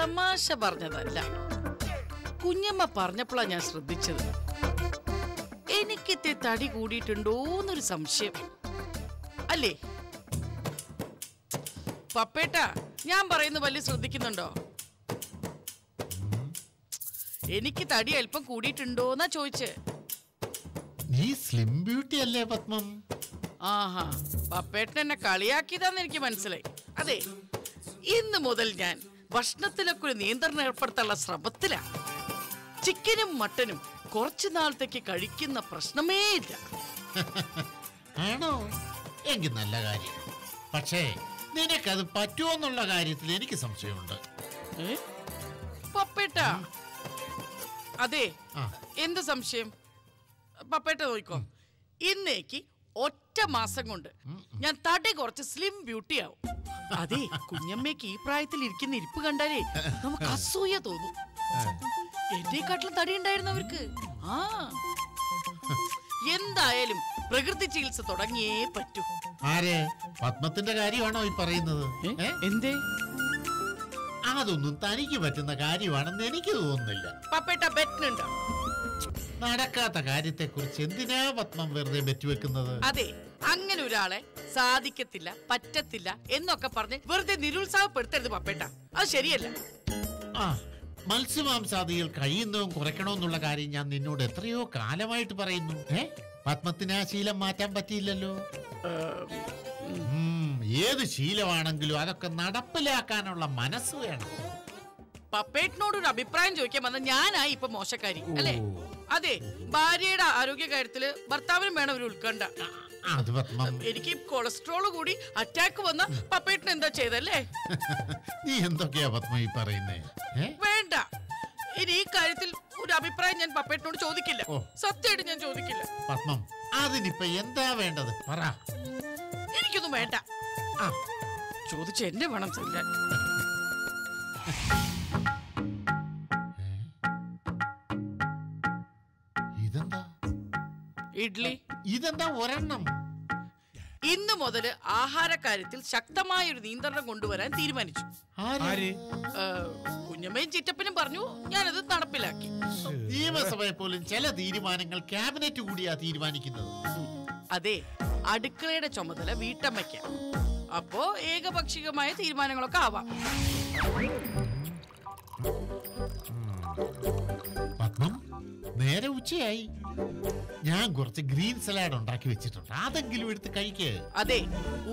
തമാശ പറഞ്ഞതല്ല. കുഞ്ഞമ്മ പറഞ്ഞപ്പോഴാ ഞാൻ ശ്രദ്ധിച്ചത്. എനിക്കിത്തെ തടി കൂടിയിട്ടുണ്ടോന്നൊരു സംശയം. അല്ലേ പപ്പേട്ടാ? ഞാൻ പറയുന്നത് വലിയ ശ്രദ്ധിക്കുന്നുണ്ടോ? എനിക്ക് തടി അല്പം കൂടിയിട്ടുണ്ടോന്നാ ചോദിച്ചേ. നീ സ്ലിം ബ്യൂട്ടി അല്ലേ പത്മം? ആഹാ, പപ്പേട്ടൻ എന്നെ കളിയാക്കിയതാന്ന് എനിക്ക് മനസ്സിലായി. അതെ, ഇന്ന് മുതൽ ഞാൻ ഭക്ഷണത്തിലൊക്കെ ഒരു നിയന്ത്രണം ഏർപ്പെടുത്താനുള്ള ശ്രമത്തിലാ. ചിക്കനും മട്ടനും കുറച്ചു നാളത്തേക്ക് കഴിക്കുന്ന പ്രശ്നമേ ഇല്ല. ആണോ? എങ്കിൽ നല്ല കാര്യം. പക്ഷേ നിനക്കത് പറ്റുമോന്നുള്ള കാര്യത്തിൽ എനിക്ക് സംശയമുണ്ട്. പപ്പേട്ടാ, അതെ, എന്ത് സംശയം? പപ്പേട്ട നോക്കോ, ഇന്നേക്ക് ഒറ്റ മാസം കൊണ്ട് ഞാൻ തടി കുറച്ച് സ്ലിം ബ്യൂട്ടി ആവും. അതെ, കുഞ്ഞമ്മയ്ക്ക് ഈ പ്രായത്തിൽ ഇരിക്കുന്ന ഇരിപ്പ് കണ്ടാലേ നമുക്ക് അസൂയ തോന്നും. എന്നെക്കാട്ടിലും തടി ഉണ്ടായിരുന്നവർക്ക്. ആ, എന്തായാലും പ്രകൃതി ചികിത്സ തുടങ്ങിയേ പറ്റൂ. ആരെ? പത്മത്തിന്റെ കാര്യമാണോ ഈ പറയുന്നത്? എന്തേ? അതൊന്നും തനിക്ക് പറ്റുന്ന കാര്യമാണെന്ന് എനിക്ക് തോന്നുന്നില്ല. പപ്പേട്ട ബെറ്റിനുണ്ടോ? നടക്കാത്ത കാര്യത്തെ കുറിച്ച് എന്തിനാ പത്മം വെറുതെ ബെറ്റ് വെക്കുന്നത്? അതെ, അങ്ങനെ ഒരാളെ സാധിക്കത്തില്ല, പറ്റത്തില്ല എന്നൊക്കെ പറഞ്ഞ് വെറുതെ നിരുത്സാഹപ്പെടുത്തരുത് പപ്പേട്ട. അത് ശരിയല്ല. ആ, മത്സ്യമാംസാദികൾ കഴിയുന്നതും കുറയ്ക്കണമെന്നുള്ള കാര്യം ഞാൻ നിന്നോട് എത്രയോ കാലമായിട്ട് പറയുന്നു. പത്മത്തിന് ആ ശീലം മാറ്റാൻ പറ്റിയില്ലല്ലോ. ഏത് ശീലമാണെങ്കിലും അതൊക്കെ നടപ്പിലാക്കാനുള്ള മനസ്സ് വേണം. പപ്പേട്ടിനോടൊരു അഭിപ്രായം ചോദിക്കാൻ വന്ന ഞാനായി ഇപ്പൊ മോശക്കാരി അല്ലേ? അതെ, ഭാര്യയുടെ ആരോഗ്യ കാര്യത്തില് ഭർത്താവിനും വേണം ഒരു ഉത്കണ്ഠ. എനിക്ക് കൊളസ്ട്രോൾ കൂടി അറ്റാക്ക് വന്ന പപ്പേട്ടിന് എന്താ ചെയ്തല്ലേ? നീ എന്തൊക്കെയാ പത്മ ഈ പറയുന്നേ? വേണ്ട, ഇനി ഈ കാര്യത്തിൽ ഒരു അഭിപ്രായം ഞാൻ പപ്പേട്ടിനോട് ചോദിക്കില്ല. സത്യമായിട്ട് ഞാൻ ചോദിക്കില്ല. പത്മം, അതിനിപ്പോ എന്താ വേണ്ടത്? പറ. എനിക്കൊന്നും വേണ്ട. ചോദിച്ച എന്നെ വേണം ചെല്ലാൻ. ഇതെന്താ? ഇഡ്ലി. ഇതെന്താ ഒരെണ്ണം? ഇന്നു മുതല് ആഹാര കാര്യത്തിൽ ശക്തമായ ഒരു നിയന്ത്രണം കൊണ്ടുവരാൻ തീരുമാനിച്ചു. കുഞ്ഞമ്മയും ചിറ്റപ്പനും പറഞ്ഞു, ഞാനത് നടപ്പിലാക്കി. നിയമസഭയെ പോലും ചില തീരുമാനങ്ങൾ ക്യാബിനറ്റ് കൂടിയാ തീരുമാനിക്കുന്നത്. അതെ, അടുക്കളയുടെ ചുമതല വീട്ടമ്മയ്ക്ക്. അപ്പോ ഏകപക്ഷീയമായ തീരുമാനങ്ങളൊക്കെ ആവാം. പത്മം, നേരെ ഉച്ചയായി. ഞാൻ കുറച്ച് ഗ്രീൻ സലാഡ് ഉണ്ടാക്കി വെച്ചിട്ടുണ്ട്, അതെങ്കിലും എടുത്ത് കഴിക്ക്. അതെ,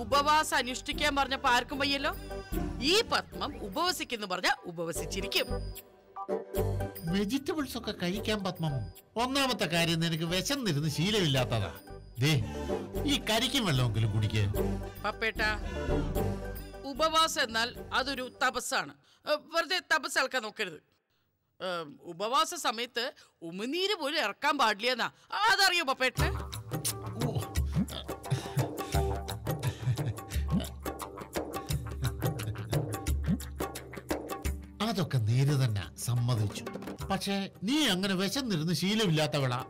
ഉപവാസം അനുഷ്ഠിക്കാൻ പറഞ്ഞപ്പോ ആർക്കും വയ്യല്ലോ. ഈ പത്മം ഉപവസിക്കുന്നു പറഞ്ഞ ഉപവസിച്ചിരിക്കും. വെജിറ്റബിൾസ് ഒക്കെ കഴിക്കാൻ പത്മം. ഒന്നാമത്തെ കാര്യം, നിനക്ക് വിശന്നിരുന്ന് ശീലമില്ലാത്തതാ. ദേ, ഈ കരിക്കും വെള്ളമെങ്കിലും കുടിക്ക്. പപ്പേട്ട, ഉപവാസം എന്നാൽ അതൊരു തപസ്സാണ്. വെറുതെ തപസ് ഇളക്കാൻ നോക്കരുത്. ഉപവാസ സമയത്ത് ഉമിനീര് പോലും ഇറക്കാൻ പാടില്ലെന്നാ. അതറിയോ പപ്പേട്ട? അതൊക്കെ നേര് തന്നെ, സമ്മതിച്ചു. പക്ഷേ നീ അങ്ങനെ വിശന്നിരുന്ന് ശീലമില്ലാത്തവളാ.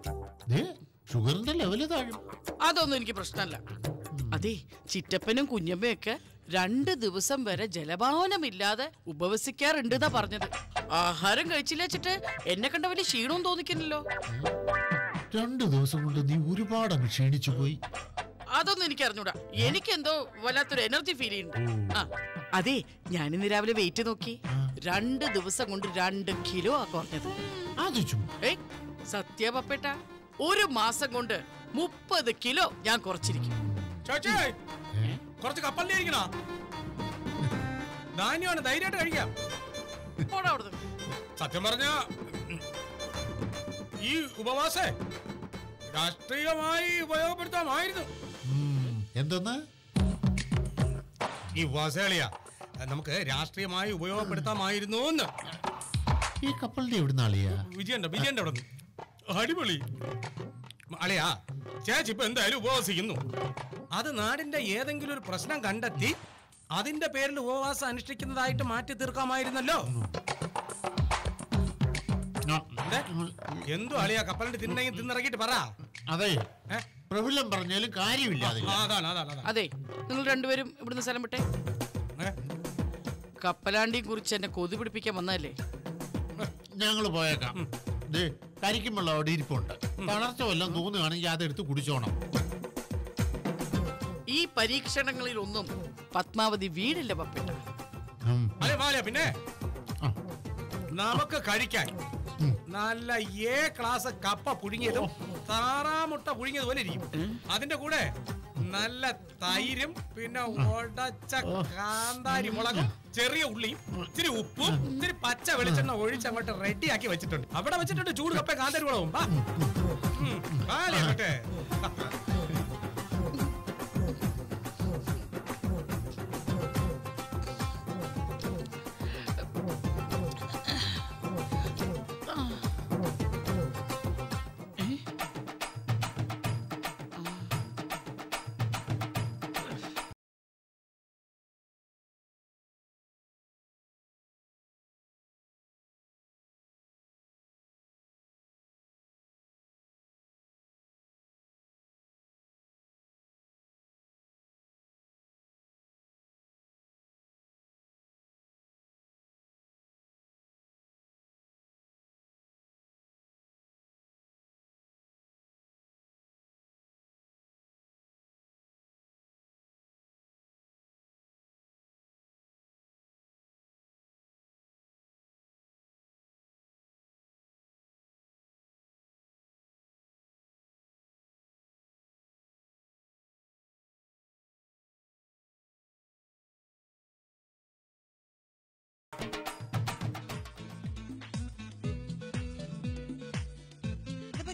ഷുഗറിന്റെ ലെവല് താഴും. അതൊന്നും എനിക്ക് പ്രശ്നമല്ല. അതെ, ചിറ്റപ്പനും കുഞ്ഞമ്മയൊക്കെ 2 ദിവസം വരെ ജലപാനമില്ലാതെ ഉപവസിക്കാറുണ്ടെന്നാ പറഞ്ഞത്. ആഹാരം കഴിച്ചില്ല വെച്ചിട്ട് എന്നെ കണ്ട വലിയ ക്ഷീണവും തോന്നിക്കുന്നില്ലോ. 2 ദിവസം കൊണ്ട് നീ ഒരുപാട് അങ്ങ് ക്ഷീണിച്ചു പോയി. അതൊന്നും എനിക്ക് അറിഞ്ഞൂടാ. എനിക്കെന്തോ വല്ലാത്തൊരു എനർജി ഫീൽ ചെയ്യുന്നുണ്ട്. അതെ, ഞാനിന്ന് രാവിലെ വെയിറ്റ് നോക്കി. 2 ദിവസം കൊണ്ട് 2 കിലോ ആ കുറഞ്ഞത്. സത്യ പപ്പേട്ട, 1 മാസം കൊണ്ട് 30 കിലോ ഞാൻ കുറച്ചിരിക്കും. കുറച്ച് കപ്പലിരിക്കണോ? ധാന്യമാണ്, ധൈര്യമായിട്ട് കഴിക്കാം. സത്യം പറഞ്ഞ ഈ ഉപവാസേ രാഷ്ട്രീയമായി ഉപയോഗപ്പെടുത്താമായിരുന്നു. എന്തെന്ന്? ഈ ഉപവാസകളിയാ നമുക്ക് രാഷ്ട്രീയമായി ഉപയോഗപ്പെടുത്താമായിരുന്നു. ഈ കപ്പലിന്റെ എവിടുന്ന അളിയാ? വിജയന്റെ അവിടെ നിന്ന്. അടിപൊളി അളിയാ. ചേച്ചി ഇപ്പൊ എന്തായാലും ഉപവസിക്കുന്നു. അത് നാടിന്റെ ഏതെങ്കിലും ഒരു പ്രശ്നം കണ്ടെത്തി അതിന്റെ പേരിൽ ഉപവാസം അനുഷ്ഠിക്കുന്നതായിട്ട് മാറ്റി തീർക്കാമായിരുന്നല്ലോ. എന്തോ അളിയാ, കപ്പലിന്റെ തിന്നിറങ്ങിട്ട് പറ. അതെ, പ്രഫുല്ലം പറഞ്ഞാലും കാര്യമില്ല. അതെ, നിങ്ങൾ രണ്ടുപേരും ഇവിടുന്ന് സ്ഥലം വിട്ടേ. കപ്പലാണ്ടിയും കുറിച്ച് എന്നെ കൊതി പിടിപ്പിക്കാൻ വന്നതല്ലേ? ഞങ്ങൾ പോയേക്കാം. കരിക്കും വെള്ളം അവിടെ ഇരിപ്പുണ്ട്. തളർച്ച വല്ലതും തോന്നുകയാണെങ്കിൽ അതെടുത്ത് കുടിച്ചോണം. ഈ പരീക്ഷണങ്ങളിൽ ഒന്നും പത്മാവതി വീടില്ല പപ്പേട്ട. പിന്നെ നമുക്ക് കഴിക്കാൻ നല്ല എ ക്ലാസ് കപ്പ പുഴുങ്ങിയതും താറാമുട്ട പുഴുങ്ങിയത് പോലെ ഇരിക്കും. അതിന്റെ കൂടെ നല്ല തൈരും പിന്നെ ഉടച്ച കാന്താരി മുളകും ചെറിയ ഉള്ളിയും ഇത്തിരി ഉപ്പും ഇത്തിരി പച്ച വെളിച്ചെണ്ണ ഒഴിച്ച് അങ്ങോട്ട് റെഡിയാക്കി വെച്ചിട്ടുണ്ട്. അവിടെ വെച്ചിട്ടുണ്ട് ചൂട് കപ്പ കാന്താരി മുളകും. മറ്റേ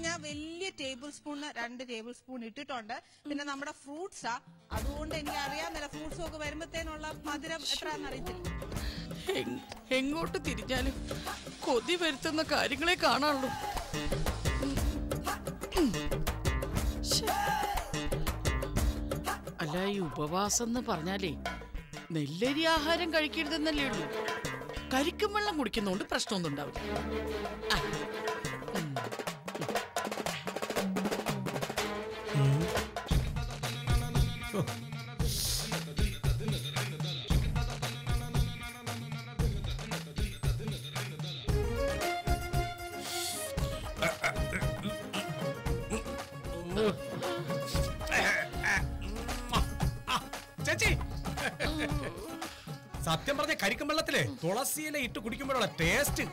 ഞാൻ വലിയ ടേബിൾ സ്പൂണ് 2 ടേബിൾ സ്പൂൺ ഇട്ടിട്ടുണ്ട്. പിന്നെ നമ്മുടെ ഫ്രൂട്ട്സാ, അതുകൊണ്ട് എനിക്ക് അറിയാമെന്നില്ല ഫ്രൂട്ട്സ് ഒക്കെ വരുമ്പത്തേനുള്ള മധുരം എത്രയാണെന്ന് അറിയത്തില്ല. എങ്ങോട്ട് തിരിഞ്ഞാലും കൊതി വരുത്തുന്ന കാര്യങ്ങളെ കാണാനുള്ളൂ. അല്ല, ഈ ഉപവാസം എന്ന് പറഞ്ഞാലേ നെല്ലരി ആഹാരം കഴിക്കരുതെന്നല്ലേ ഉള്ളൂ. കരിക്കും വെള്ളം കുടിക്കുന്നോണ്ട് പ്രശ്നമൊന്നും ഉണ്ടാവില്ല. ചേച്ചി, സത്യം പറഞ്ഞ കരിക്കും വെള്ളത്തിലെ തുളസിയില ഇട്ട് കുടിക്കുമ്പോഴുള്ള ടേസ്റ്റ്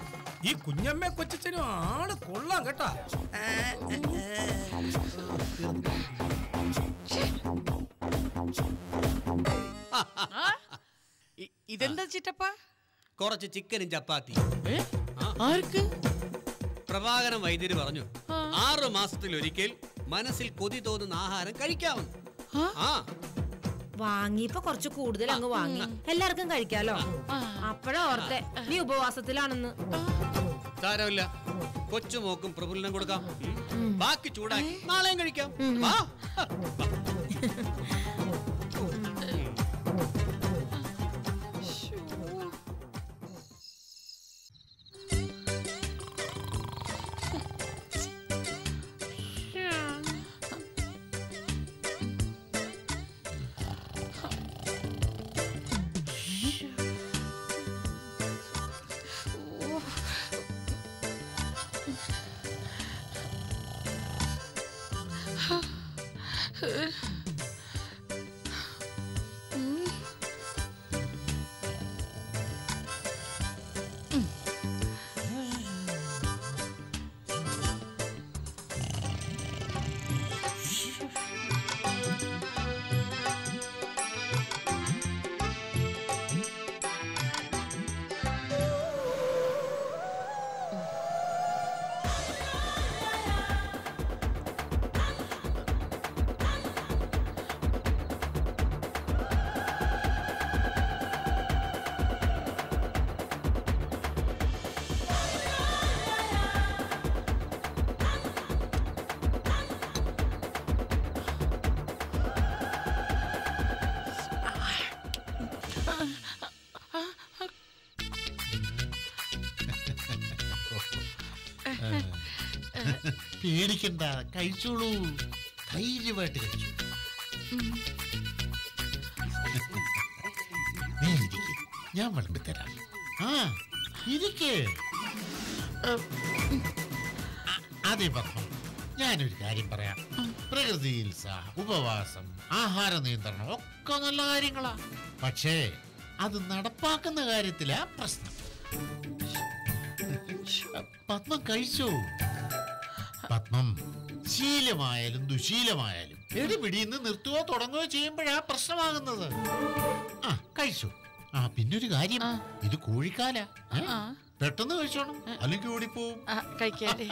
ഈ കുഞ്ഞമ്മ കൊച്ചനും ആള് കൊള്ളാം കേട്ടാ. ഇതെന്താ ചിറ്റപ്പ? കുറച്ച് ചിക്കനും ചപ്പാത്തി. ആർക്ക്? പ്രഭാകരൻ വൈദ്യര് പറഞ്ഞു 6 മാസത്തിലൊരിക്കൽ മനസ്സിൽ കൊതി തോന്നുന്ന ആഹാരം കഴിക്കാമെന്ന്. വാങ്ങിയപ്പോ കുറച്ച് കൂടുതൽ അങ്ങ് വാങ്ങി, എല്ലാവർക്കും കഴിക്കാലോ. അപ്പഴാ ഓർത്തെ നീ ഉപവാസത്തിലാണെന്ന്. സാരമില്ല, കൊച്ചുമോക്കും പ്രഫുല്ലിനും കൊടുക്കാം. ബാക്കി ചൂടാക്കി നാളെയും കഴിക്കാം. പേടിക്കണ്ട, കഴിച്ചോളൂ. ധൈര്യമായിട്ട് കഴിച്ചു. നീ ഇരിക്കും. ഞാൻ വിളമ്പിത്തരാം. ആ ഇരിക്കേ. അതെ പത്മം, ഞാനൊരു കാര്യം പറയാം. പ്രകൃതി ചികിത്സ, ഉപവാസം, ആഹാര നിയന്ത്രണം ഒക്കെ നല്ല കാര്യങ്ങളാ. പക്ഷേ അത് നടപ്പാക്കുന്ന കാര്യത്തിലാ പ്രശ്നം. പത്മം കഴിച്ചു. പത്മം ശീലമായാലും ദുശീലമായാലും എടുപിടിന്ന് നിർത്തുകയോ തുടങ്ങുകയോ ചെയ്യുമ്പോഴാ പ്രശ്നമാകുന്നത്. ആ കഴിച്ചു. ആ പിന്നൊരു കാര്യം, ഇത് കോഴിക്കാല. പെട്ടെന്ന് കഴിച്ചോണം, അല്ലെങ്കിൽ ഓടിപ്പോവും. കഴിക്കാല്ലേ?